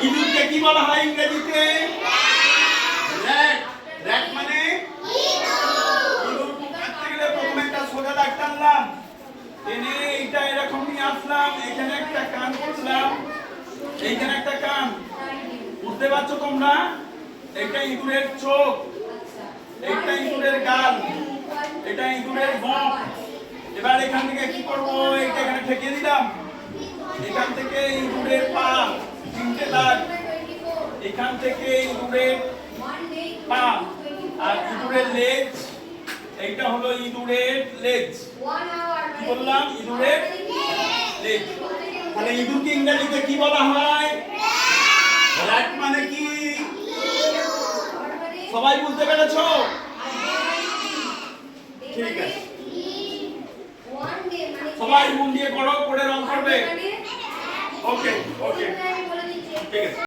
ইঁদুরকে কি বলা হয় ইংরেজিতে? র্যাট। র্যাট মানে ইঁদুর। কাটতে গেলে প্রথমে একটা সোজা দাগ টানলাম, টেনে এইটা এরকম নিয়ে আসলাম, এখানে একটা কান করলাম, এইখানে একটা কান। বুঝতে পারছো তোমরা? এটা ইঁদুরের চোখ, এটা ইঁদুরের গাল, এটা ইঁদুরের গম। এবার এখান থেকে কি করব? এইটা এখানে ঠেকিয়ে দিলাম। এখান থেকে ইঁদুরের পা, তিনটে দাগ। এখান থেকে ইঁদুরের পা আর ইঁদুরের লেজ। এইটা হলো ইঁদুরের লেজ। কি বললাম? ইঁদুরের লেজ। তাহলে ইঁদুরকে ইংরেজিতে কি বলা হয়? র্যাট মানে কি? সবাই বুঝতে পেরেছো? ঠিক আছে, সবাই মন দিয়ে করো, করে রং করবে। ওকে ওকে, ঠিক আছে।